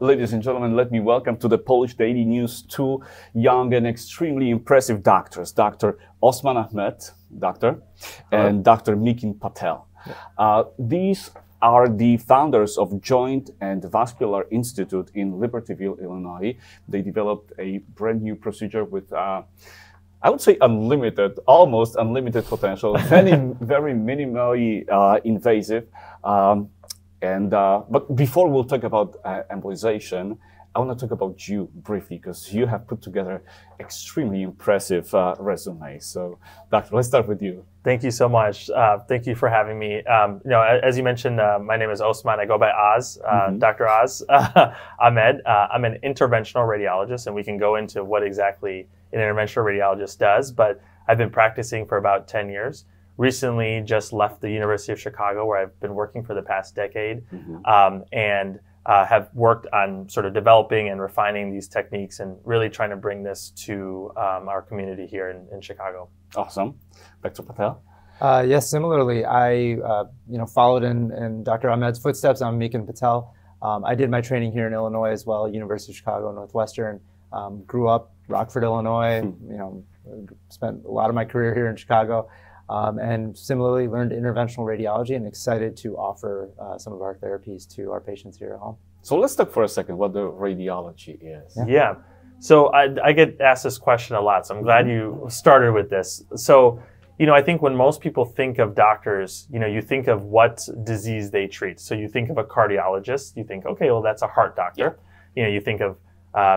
Ladies and gentlemen, let me welcome to the Polish Daily News two young and extremely impressive doctors, Dr. Osman Ahmed, doctor, and Dr. Mikin Patel. These are the founders of Joint and Vascular Institute in Libertyville, Illinois. They developed a brand new procedure with, I would say unlimited, almost unlimited potential, very minimally invasive. But before we'll talk about embolization, I want to talk about you briefly because you have put together extremely impressive resume. So, Doctor, let's start with you. Thank you so much. Thank you for having me. As you mentioned, my name is Osman. I go by Oz, Dr. Oz Ahmed. I'm an interventional radiologist, and we can go into what exactly an interventional radiologist does. But I've been practicing for about 10 years. Recently, just left the University of Chicago, where I've been working for the past decade, and have worked on sort of developing and refining these techniques and really trying to bring this to our community here in Chicago. Awesome. Dr. Patel? Yes, similarly, I followed in Dr. Ahmed's footsteps. I'm Mikin Patel. I did my training here in Illinois as well, University of Chicago, Northwestern. Grew up Rockford, Illinois. Spent a lot of my career here in Chicago. And similarly learned interventional radiology and excited to offer some of our therapies to our patients here at home. So let's talk for a second what the radiology is. Yeah. So I get asked this question a lot, so I'm glad you started with this. So, I think when most people think of doctors, you think of what disease they treat. So you think of a cardiologist, you think, okay, well, that's a heart doctor. You think of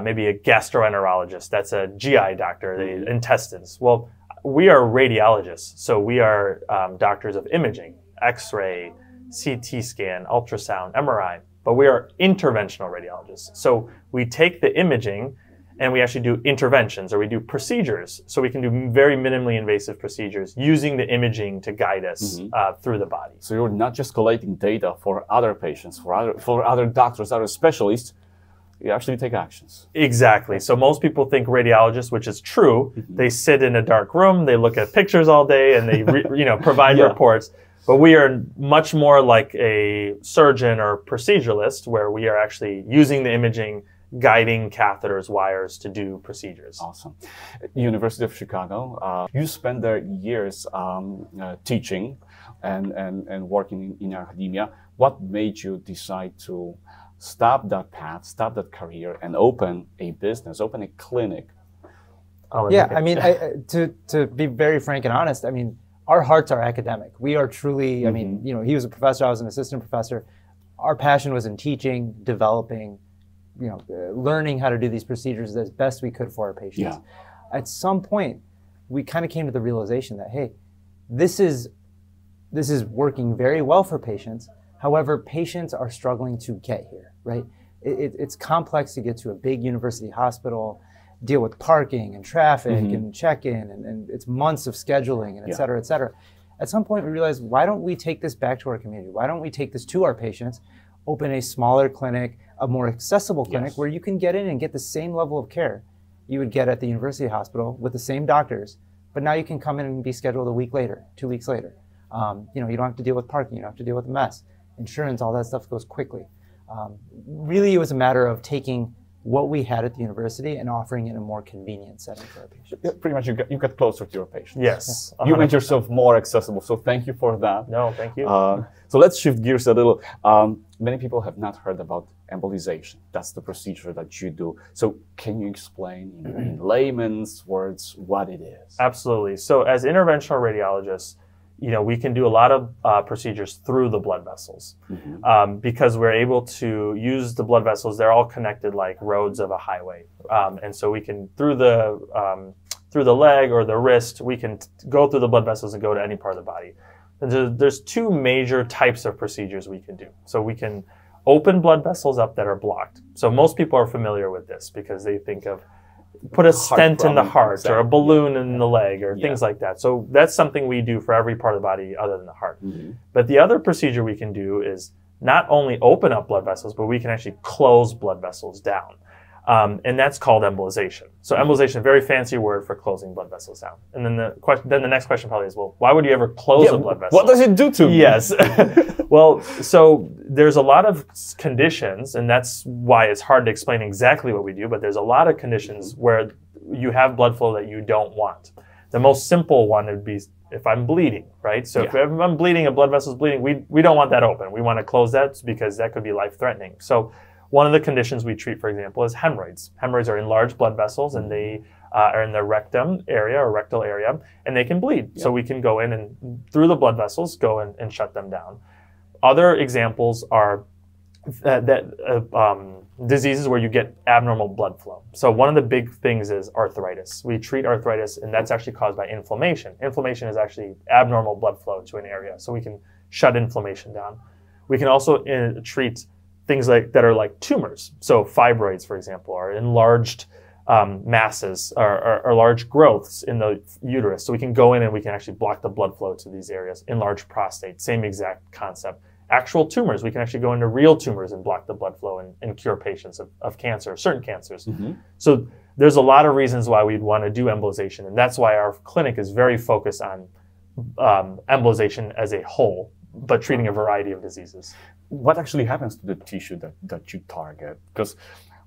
maybe a gastroenterologist, that's a GI doctor, the intestines. Well, we are radiologists, so we are doctors of imaging, X-ray, CT scan, ultrasound, MRI, but we are interventional radiologists. So we take the imaging and we actually do interventions, or we do procedures. So we can do very minimally invasive procedures using the imaging to guide us through the body. So you're not just collating data for other patients, for other doctors, other specialists, you actually take actions. Exactly. So most people think radiologists, which is true. They sit in a dark room, they look at pictures all day, and they provide reports. But we are much more like a surgeon or proceduralist, where we are actually using the imaging, guiding catheters, wires to do procedures. Awesome. University of Chicago, you spent there years teaching and working in academia. What made you decide to stop that path, stop that career, and open a business, open a clinic? Yeah, I mean, to be very frank and honest, I mean, our hearts are academic. We are truly, I mean, he was a professor, I was an assistant professor. Our passion was in teaching, developing, learning how to do these procedures as best we could for our patients. At some point, we kind of came to the realization that, hey, this is working very well for patients. However, patients are struggling to get here, right? It's complex to get to a big university hospital, deal with parking and traffic and check-in, and it's months of scheduling and et cetera, et cetera. At some point, we realized, why don't we take this back to our community? Why don't we take this to our patients, open a smaller clinic, a more accessible clinic where you can get in and get the same level of care you would get at the university hospital with the same doctors, but now you can come in and be scheduled a week later, 2 weeks later. You don't have to deal with parking, you don't have to deal with the mess. Insurance, all that stuff goes quickly. Really, it was a matter of taking what we had at the university and offering it in a more convenient setting for our patients. Yeah, pretty much you got closer to your patients. Yes. You made yourself more accessible, so thank you for that. No, thank you. So let's shift gears a little. Many people have not heard about embolization. That's the procedure that you do. So can you explain in layman's words what it is? Absolutely. So as interventional radiologists, we can do a lot of procedures through the blood vessels because we're able to use the blood vessels. They're all connected like roads of a highway. And so we can, through the leg or the wrist, we can go through the blood vessels and go to any part of the body. And there's two major types of procedures we can do. So we can open blood vessels up that are blocked. So most people are familiar with this because they think of put a stent in the heart or a balloon in the leg or things like that. So that's something we do for every part of the body other than the heart. But the other procedure we can do is not only open up blood vessels, but we can actually close blood vessels down. And that's called embolization. So embolization, a very fancy word for closing blood vessels down. And then the next question probably is, well, why would you ever close a blood vessel? What does it do to me? Yes. Well, so there's a lot of conditions, and that's why it's hard to explain exactly what we do, but there's a lot of conditions where you have blood flow that you don't want. The most simple one would be if I'm bleeding, right? So if I'm bleeding, a blood vessel is bleeding, we don't want that open. We want to close that because that could be life-threatening. So one of the conditions we treat, for example, is hemorrhoids. Hemorrhoids are enlarged blood vessels, and they are in the rectum area or rectal area, and they can bleed. So we can go in and, through the blood vessels, go in and shut them down. Other examples are diseases where you get abnormal blood flow. So one of the big things is arthritis. We treat arthritis, and that's actually caused by inflammation. Inflammation is actually abnormal blood flow to an area, so we can shut inflammation down. We can also treat things that are like tumors. So fibroids, for example, are enlarged masses or large growths in the uterus. So we can go in and we can actually block the blood flow to these areas. Enlarged prostate, same exact concept. Actual tumors, we can actually go into real tumors and block the blood flow and cure patients of cancer, certain cancers. So there's a lot of reasons why we'd want to do embolization, and that's why our clinic is very focused on embolization as a whole, but treating a variety of diseases. What actually happens to the tissue that you target? Because,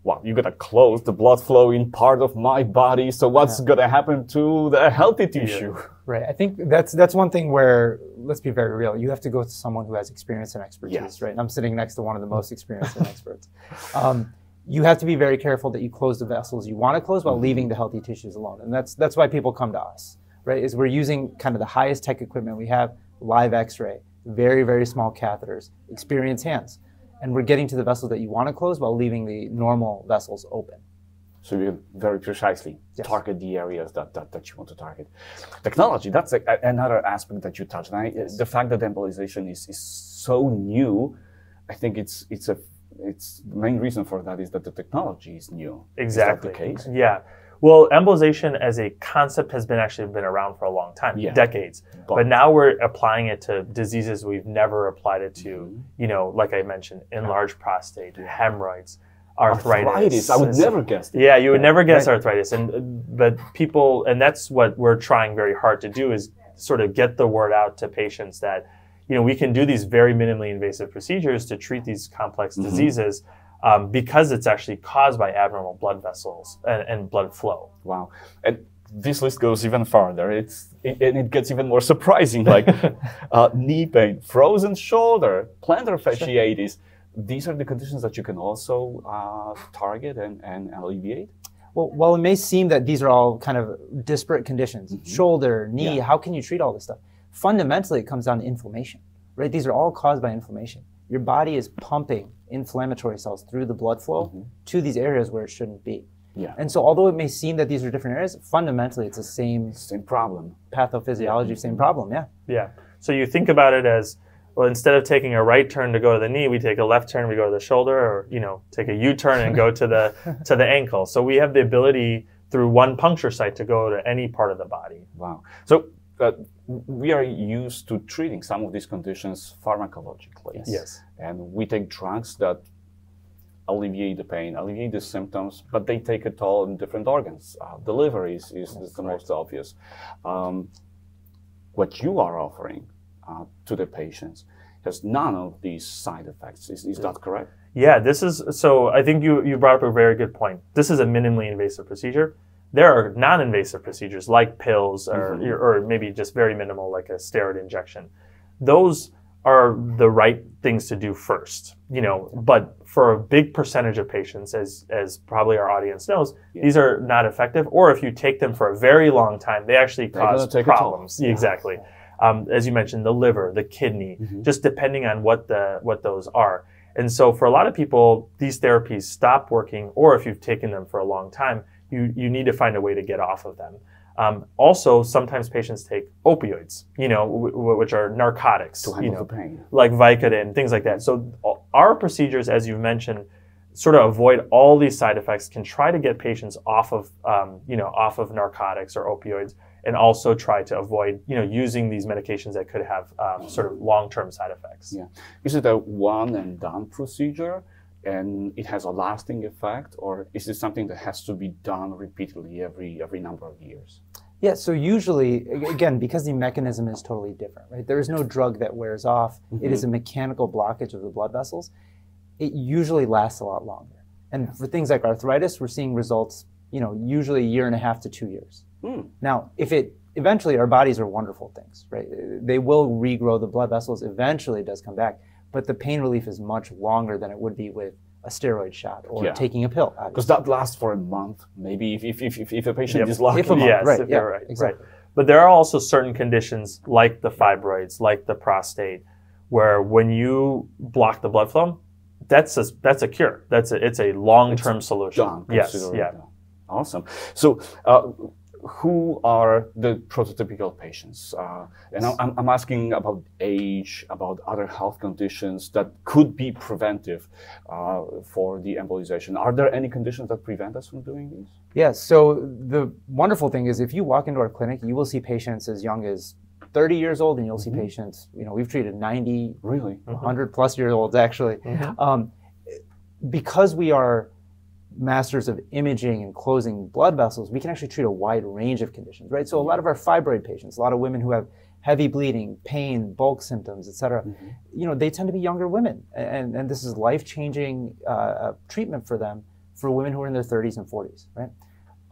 well, you're gonna close the blood flow in part of my body, so what's gonna happen to the healthy tissue? Right. I think that's one thing where, let's be very real, you have to go to someone who has experience and expertise, right? And I'm sitting next to one of the most experienced and experts. You have to be very careful that you close the vessels you want to close while leaving the healthy tissues alone. And that's why people come to us, right? Is we're using kind of the highest tech equipment we have, live x-ray, very, very small catheters, experienced hands. And we're getting to the vessels that you want to close while leaving the normal vessels open. So you very precisely target the areas that you want to target. Technology, that's another aspect that you touched. And the fact that embolization is so new, I think it's the main reason for that is that the technology is new. Exactly. Is that the case? Yeah. Well, embolization as a concept has actually been around for a long time, decades. But now we're applying it to diseases we've never applied it to. You know, like I mentioned, enlarged prostate, hemorrhoids, arthritis. I would never guess that. Yeah, you would never guess arthritis. But people, and that's what we're trying very hard to do, is sort of get the word out to patients that, you know, we can do these very minimally invasive procedures to treat these complex diseases. Because it's actually caused by abnormal blood vessels and blood flow. Wow. And this list goes even farther. It gets even more surprising, like knee pain, frozen shoulder, plantar fasciitis. These are the conditions that you can also target and alleviate? Well, while it may seem that these are all kind of disparate conditions, shoulder, knee, how can you treat all this stuff? Fundamentally, it comes down to inflammation, right? These are all caused by inflammation. Your body is pumping inflammatory cells through the blood flow to these areas where it shouldn't be. And so although it may seem that these are different areas, fundamentally it's the same problem. Pathophysiology, same problem, So you think about it as, well, instead of taking a right turn to go to the knee, we take a left turn, we go to the shoulder, or, you know, take a U-turn and go to the ankle. So we have the ability through one puncture site to go to any part of the body. Wow. So we are used to treating some of these conditions pharmacologically. Yes. And we take drugs that alleviate the pain, alleviate the symptoms, but they take a toll on different organs. Delivery is the most obvious. What you are offering to the patients has none of these side effects. Is that correct? Yeah, so I think you brought up a very good point. This is a minimally invasive procedure. There are non-invasive procedures like pills or maybe just very minimal, like a steroid injection. Those are the right things to do first, you know, but for a big percentage of patients, as probably our audience knows, these are not effective, or if you take them for a very long time, they actually cause problems. Exactly. As you mentioned, the liver, the kidney, just depending on what those are. And so for a lot of people, these therapies stop working, or if you've taken them for a long time, you need to find a way to get off of them. Also, sometimes patients take opioids, you know, which are narcotics, to handle the pain, like Vicodin, things like that. So our procedures, as you've mentioned, sort of avoid all these side effects, can try to get patients off of, off of narcotics or opioids, and also try to avoid, you know, using these medications that could have sort of long-term side effects. Yeah. Is it a one and done procedure? and it has a lasting effect, or is it something that has to be done repeatedly every number of years? Yeah, so usually, again, because the mechanism is totally different, right? There is no drug that wears off. It is a mechanical blockage of the blood vessels. It usually lasts a lot longer. And for things like arthritis, we're seeing results, usually 1.5 to 2 years. Now, eventually our bodies are wonderful things, right? They will regrow the blood vessels. Eventually it does come back, but the pain relief is much longer than it would be with a steroid shot or taking a pill. Because that lasts for a month, maybe if a patient is lucky. Yes, right, if you're right. Exactly. Right. But there are also certain conditions like the fibroids, like the prostate, where when you block the blood flow, that's a cure. It's a long-term solution. Done, yes. Yeah. Awesome. So, who are the prototypical patients? And I'm asking about age, about other health conditions that could be preventive for the embolization. Are there any conditions that prevent us from doing this? Yeah, so the wonderful thing is if you walk into our clinic, you will see patients as young as 30 years old, and you'll see patients, we've treated 90, really 100 plus years olds actually. Because we are masters of imaging and closing blood vessels, we can actually treat a wide range of conditions, right? So a lot of our fibroid patients, a lot of women who have heavy bleeding, pain, bulk symptoms, et cetera, they tend to be younger women. And this is life-changing treatment for them, for women who are in their 30s and 40s, right?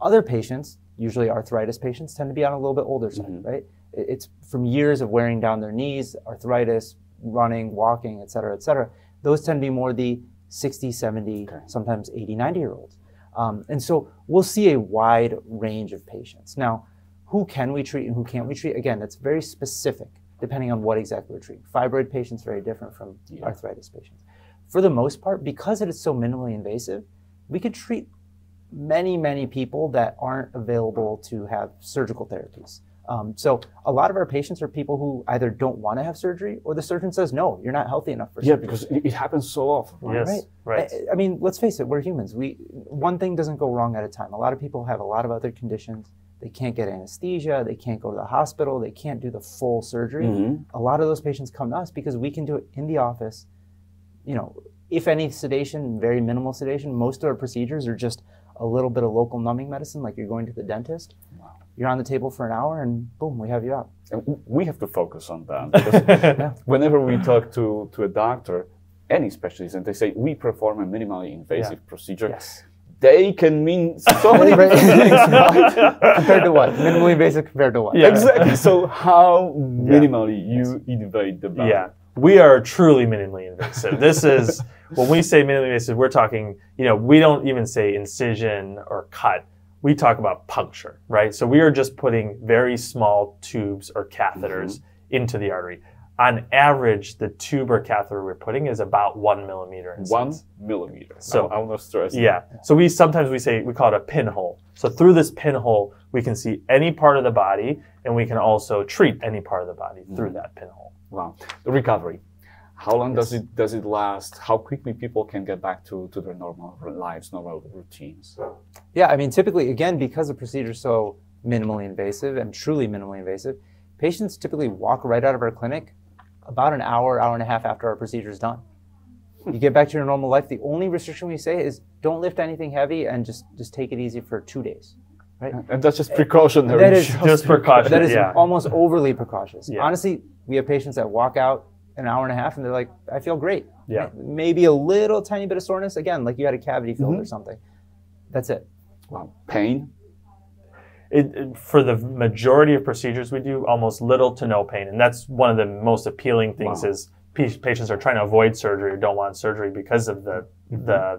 Other patients, usually arthritis patients, tend to be on a little bit older side, right? It's from years of wearing down their knees, arthritis, running, walking, et cetera, et cetera. Those tend to be more the 60, 70, sometimes 80, 90-year-olds. And so we'll see a wide range of patients. Now, who can we treat and who can't we treat? Again, that's very specific, depending on what exactly we're treating. Fibroid patients are very different from arthritis patients. For the most part, because it is so minimally invasive, we could treat many, many people that aren't available to have surgical therapies. So a lot of our patients are people who either don't want to have surgery, or the surgeon says, no, you're not healthy enough for surgery. Yeah, because it happens so often. Yes, right. I mean, let's face it, we're humans. One thing doesn't go wrong at a time. A lot of people have a lot of other conditions. They can't get anesthesia. They can't go to the hospital. They can't do the full surgery. A lot of those patients come to us because we can do it in the office. If any sedation, very minimal sedation. Most of our procedures are just a little bit of local numbing medicine, like you're going to the dentist. You're on the table for an hour and boom, we have you out. And we have to focus on that. Because whenever we talk to a doctor, any specialist, and they say, we perform a minimally invasive procedure, they can mean so many things, right? Compared to what? Minimally invasive compared to what? Yeah. Exactly. So how minimally you invade the body? Yeah. We are truly minimally invasive. This is, when we say minimally invasive, we're talking, we don't even say incision or cut. We talk about puncture, right? So we are just putting very small tubes or catheters into the artery. On average, the tube or catheter we're putting is about 1 millimeter in size. 1 millimeter. So I want to stress that. So we call it a pinhole. So through this pinhole, we can see any part of the body, and we can also treat any part of the body through that pinhole. Wow. The recovery. How long does it last? How quickly people can get back to their normal lives, normal routines? Yeah, I mean, typically, again, because the procedure is so minimally invasive and truly minimally invasive, patients typically walk right out of our clinic about an hour, hour and a half after our procedure is done. You get back to your normal life. The only restriction we say is don't lift anything heavy and just take it easy for 2 days. Right? And that's just precautionary. That is just precaution. That is almost overly precautious. Honestly, we have patients that walk out an hour and a half and they're like, I feel great. Maybe a little tiny bit of soreness, again, like you had a cavity filled or something. That's it. Wow. Pain? For the majority of procedures we do, almost little to no pain. And that's one of the most appealing things is patients are trying to avoid surgery or don't want surgery because of the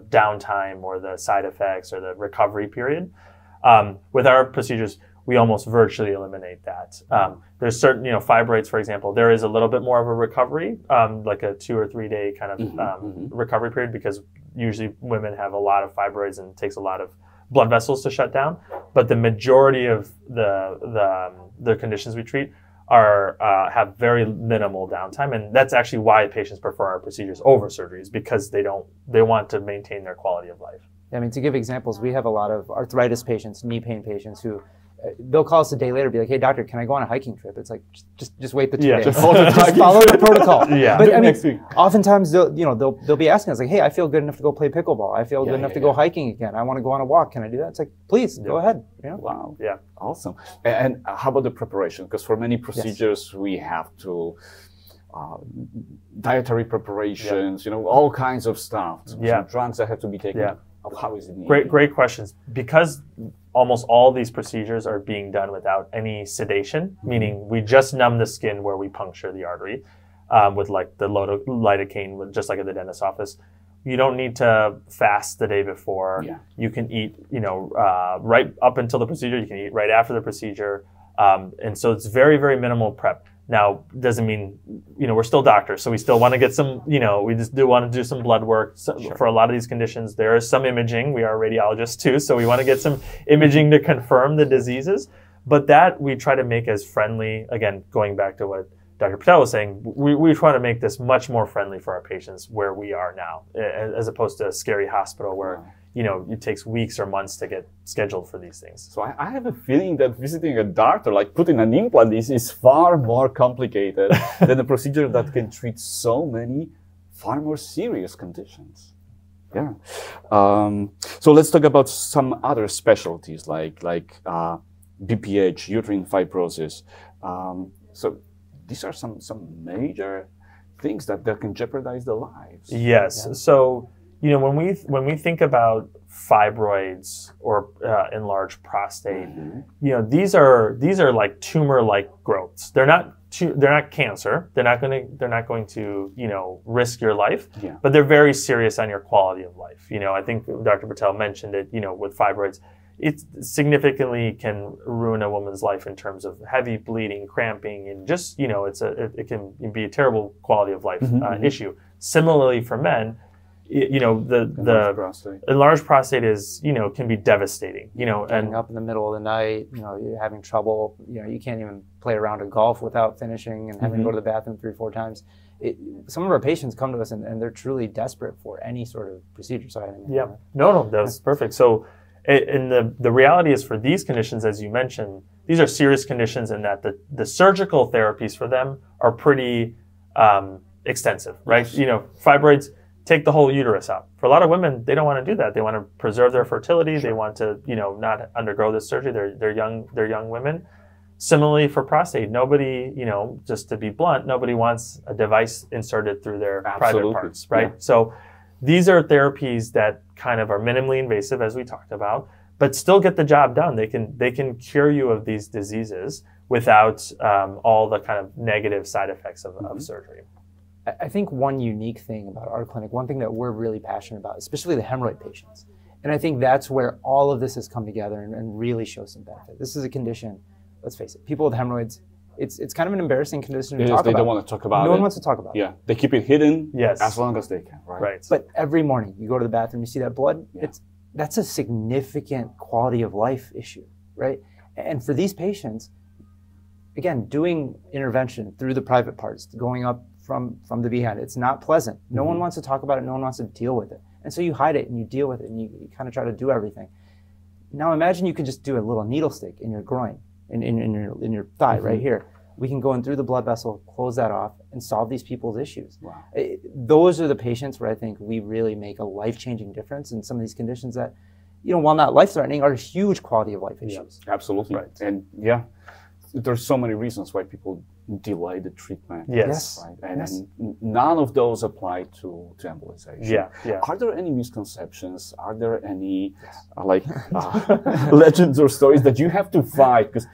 downtime or the side effects or the recovery period. With our procedures, we almost virtually eliminate that. There's certain, fibroids, for example, there is a little bit more of a recovery, like a 2 or 3 day kind of recovery period, because usually women have a lot of fibroids and it takes a lot of blood vessels to shut down. But the majority of the conditions we treat have very minimal downtime, and that's actually why patients prefer our procedures over surgeries, because they want to maintain their quality of life. I mean, to give examples, we have a lot of arthritis patients, knee pain patients who, they'll call us a day later, be like, "Hey, doctor, can I go on a hiking trip?" It's like, just wait the 2 days. Just follow the protocol. Yeah. But I mean, oftentimes they'll be asking us like, "Hey, I feel good enough to go play pickleball. I feel good enough to go hiking again. I want to go on a walk. Can I do that?" It's like, please go ahead. You know? Wow. Yeah. Awesome. And how about the preparation? Because for many procedures, we have to dietary preparations, all kinds of stuff. Some drugs that have to be taken. Yeah. How is it needed? Great questions. Because almost all these procedures are being done without any sedation, meaning we just numb the skin where we puncture the artery with like the lidocaine, just like at the dentist's office. You don't need to fast the day before. Yeah. You can eat, right up until the procedure. You can eat right after the procedure. And so it's very, very minimal prep. Now, doesn't mean, we're still doctors, so we still want to get some, we just do want to do some blood work. So for a lot of these conditions, there is some imaging. We are radiologists too, so we want to get some imaging to confirm the diseases. But that we try to make as friendly, again, going back to what Dr. Patel was saying, we try to make this much more friendly for our patients where we are now, as opposed to a scary hospital where, it takes weeks or months to get scheduled for these things. So I have a feeling that visiting a doctor, like putting an implant, is far more complicated than a procedure that can treat so many far more serious conditions. Yeah. So let's talk about some other specialties like BPH, uterine fibrosis. So these are some major things that can jeopardize the lives. Yes. Yeah. So, when we think about fibroids or enlarged prostate, these are like tumor-like growths. They're not cancer. They're not going to risk your life. Yeah. But they're very serious on your quality of life. I think Dr. Patel mentioned it. With fibroids, it significantly can ruin a woman's life in terms of heavy bleeding, cramping, and just it can be a terrible quality of life issue. Similarly for men, the enlarged prostate is can be devastating. Getting up in the middle of the night, you're having trouble. You can't even play a round of golf without finishing and having to go to the bathroom 3 or 4 times. Some of our patients come to us and they're truly desperate for any sort of procedure. No, that's perfect. So. And the reality is for these conditions, as you mentioned, these are serious conditions in that the surgical therapies for them are pretty extensive, right? Fibroids take the whole uterus out. For a lot of women, they don't want to do that. They want to preserve their fertility. Sure. They want to, not undergo this surgery. They're young women. Similarly for prostate, nobody, just to be blunt, nobody wants a device inserted through their private parts, right? Yeah. So these are therapies that kind of are minimally invasive, as we talked about, but still get the job done. They can cure you of these diseases without all the kind of negative side effects of surgery. I think one unique thing about our clinic, one thing that we're really passionate about, especially the hemorrhoid patients, and I think that's where all of this has come together and really shows some benefit. This is a condition, let's face it, people with hemorrhoids, it's kind of an embarrassing condition to talk about. They don't want to talk about it. No one wants to talk about it. Yeah, they keep it hidden as long as they can, right? But every morning you go to the bathroom, you see that blood, that's a significant quality of life issue, right? And for these patients, again, doing intervention through the private parts, going up from the behind, it's not pleasant. No one wants to talk about it, no one wants to deal with it. And so you hide it and you deal with it and you kind of try to do everything. Now imagine you could just do a little needle stick in your groin, in your thigh right here. We can go in through the blood vessel, close that off, and solve these people's issues. Wow. Those are the patients where I think we really make a life-changing difference in some of these conditions that, while not life-threatening, are huge quality of life issues. Yeah, absolutely. Right. And there's so many reasons why people delay the treatment. Yes. Right? And none of those apply to embolization. Yeah. Are there any misconceptions? Are there any legends or stories that you have to fight? Because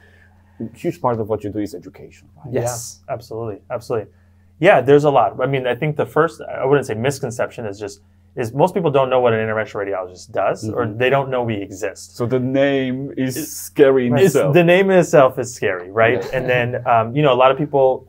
a huge part of what you do is education, right? Yes. Yeah, absolutely. Yeah, there's a lot. I mean, I think the first, I wouldn't say misconception, is most people don't know what an interventional radiologist does, or they don't know we exist. So the name is scary in itself. The name in itself is scary, right? Yeah. And then, a lot of people,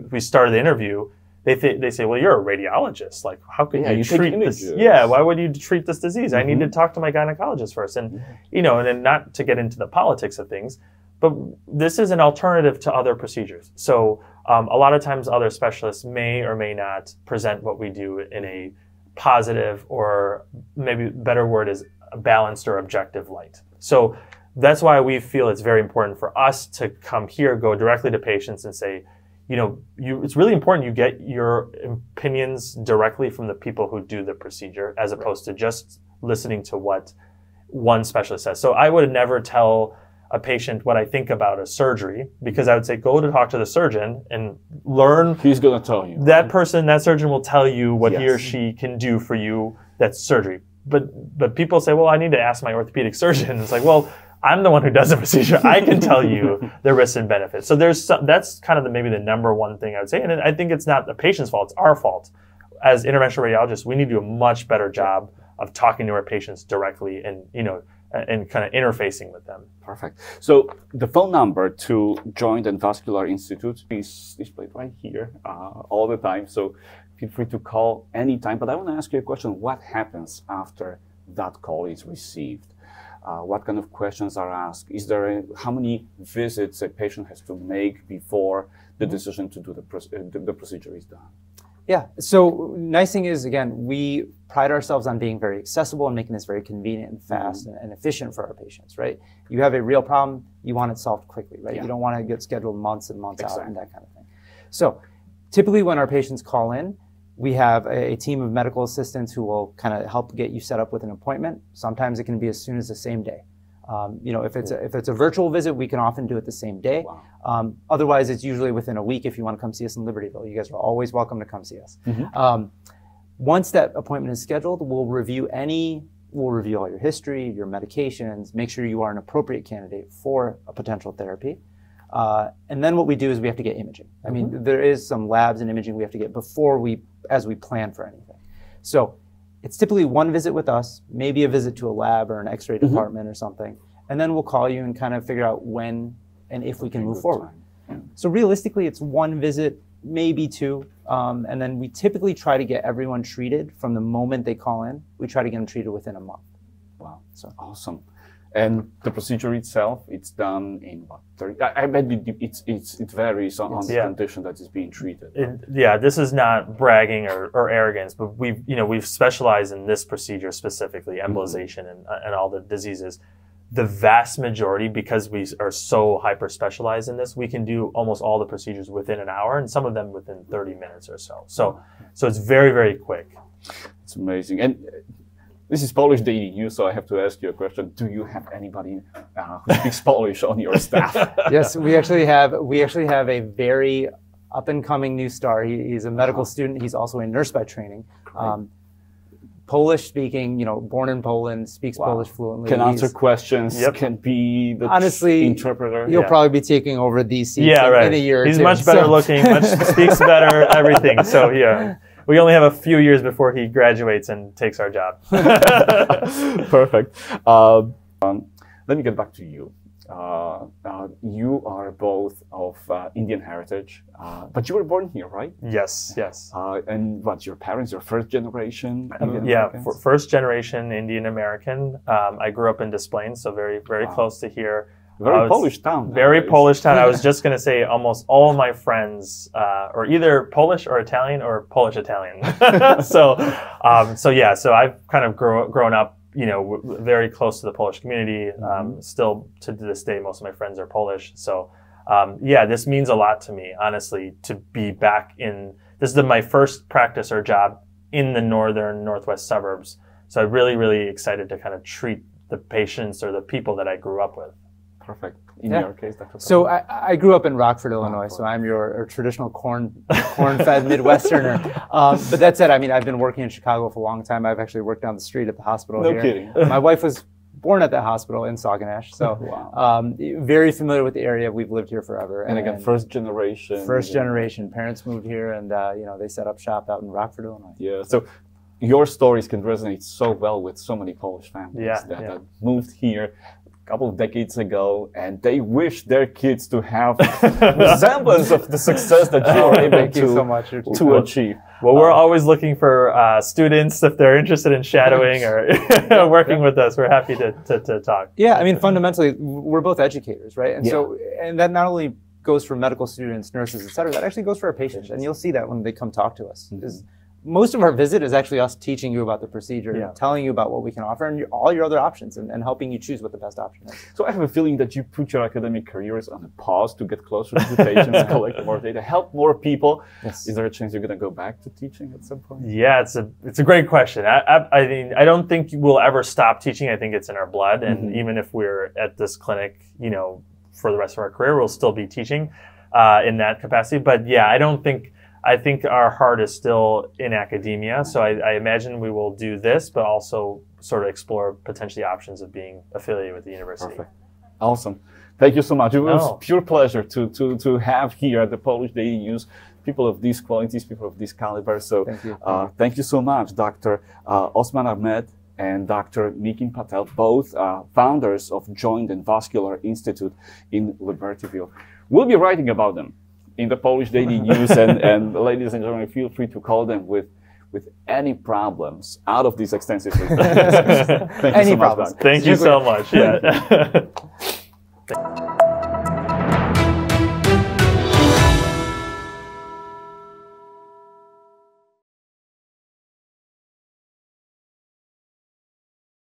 we started the interview, they say, well, you're a radiologist. Like, how can you treat this? Yeah, why would you treat this disease? I need to talk to my gynecologist first. And, and then not to get into the politics of things, but this is an alternative to other procedures. So a lot of times other specialists may or may not present what we do in a positive, or maybe a better word is a balanced or objective light. So that's why we feel it's very important for us to come here, go directly to patients and say, it's really important you get your opinions directly from the people who do the procedure, as opposed to just listening to what one specialist says. So I would never tell a patient what I think about a surgery, because I would say, go to talk to the surgeon and learn. He's going to tell you. That surgeon will tell you what he or she can do for you. That's surgery. But people say, well, I need to ask my orthopedic surgeon. It's like, well, I'm the one who does the procedure. I can tell you the risks and benefits. So that's kind of maybe the number one thing I would say. And I think it's not the patient's fault, it's our fault. As interventional radiologists, we need to do a much better job of talking to our patients directly and, and kind of interfacing with them. Perfect. So the phone number to Joint and Vascular Institute is displayed right here all the time. So feel free to call anytime. But I want to ask you a question. What happens after that call is received? What kind of questions are asked? How many visits a patient has to make before the decision to do the procedure is done? Yeah, so nice thing is, again, we pride ourselves on being very accessible and making this very convenient and fast and efficient for our patients, right? You have a real problem, you want it solved quickly, right? You don't want to get scheduled months and months out and that kind of thing. So typically when our patients call in, we have a team of medical assistants who will kind of help get you set up with an appointment. Sometimes it can be as soon as the same day. If it's a virtual visit, we can often do it the same day. Wow. Otherwise, it's usually within a week if you want to come see us in Libertyville. You guys are always welcome to come see us. Once that appointment is scheduled, we'll review all your history, your medications, make sure you are an appropriate candidate for a potential therapy. And then what we do is we have to get imaging. I mean, there is some labs and imaging we have to get as we plan for anything. So it's typically one visit with us, maybe a visit to a lab or an x-ray department or something. And then we'll call you and kind of figure out when and if we can move forward. So realistically, it's one visit, maybe two. And then we typically try to get everyone treated from the moment they call in. We try to get them treated within a month. Wow, so awesome. And the procedure itself, it's done in what, 30? I bet it varies on the condition that is being treated. This is not bragging or arrogance, but we've specialized in this procedure specifically, embolization and all the diseases. The vast majority, because we are so hyper specialized in this, we can do almost all the procedures within an hour, and some of them within 30 minutes or so. So it's very, very quick. It's amazing. And this is Polish Daily News, so I have to ask you a question. Do you have anybody who speaks Polish on your staff? Yes, we actually have a very up-and-coming new star. He's a medical student. He's also a nurse by training. Polish speaking, born in Poland, speaks Polish fluently. Can answer questions, can be the interpreter. He'll probably be taking over these seats in a year or two. He's much better looking, speaks better, everything. So we only have a few years before he graduates and takes our job. Perfect. Let me get back to you. You are both of Indian heritage, but you were born here, right? Yes, yes. And what, your parents, your first generation Indian Americans? First generation Indian American. I grew up in Des Plaines, so very, very close to here. Very Polish town. Very Polish town. I was just going to say almost all of my friends are either Polish or Italian or Polish-Italian. So I've kind of grown up, very close to the Polish community. Still to this day, most of my friends are Polish. So this means a lot to me, honestly, to be back in, this is my first practice or job in the northwest suburbs. So I'm really, really excited to kind of treat the patients or the people that I grew up with. Perfect. In your case, Dr. So I grew up in Rockford, Illinois, so I'm your traditional corn-fed Midwesterner. But that said, I've been working in Chicago for a long time. I've actually worked down the street at the hospital here. No kidding. My wife was born at that hospital in Sauganash, so very familiar with the area. We've lived here forever. And again, first generation. First generation. Parents moved here, and they set up shop out in Rockford, Illinois. Yeah. So your stories can resonate so well with so many Polish families that moved here a couple of decades ago, and they wish their kids to have resemblance of the success that you are able to achieve. Well, we're always looking for students if they're interested in shadowing or working with us. We're happy to talk. Yeah, fundamentally, we're both educators, right? And and that not only goes for medical students, nurses, et cetera, that actually goes for our patients. And you'll see that when they come talk to us. most of our visit is actually us teaching you about the procedure, Yeah. telling you about what we can offer, and all your other options, and helping you choose what the best option is. So I have a feeling that you put your academic careers on a pause to get closer to the patients, collect more data, help more people. Yes. Is there a chance you're going to go back to teaching at some point? Yeah, it's a great question. I mean, I don't think we'll ever stop teaching. I think it's in our blood, and even if we're at this clinic, you know, for the rest of our career, we'll still be teaching in that capacity. But yeah, I think our heart is still in academia, so I imagine we will do this, but also sort of explore potentially options of being affiliated with the university. Perfect. Awesome. Thank you so much. It was pure pleasure to have here at the Polish Daily News people of these qualities, people of this caliber. So thank you so much, Dr. Osman Ahmed and Dr. Mikin Patel, both founders of Joint and Vascular Institute in Libertyville. We'll be writing about them in the Polish Daily News, and ladies and gentlemen, feel free to call them with any problems out of these extensive research. Thank you so much. Thank you so much. Yeah.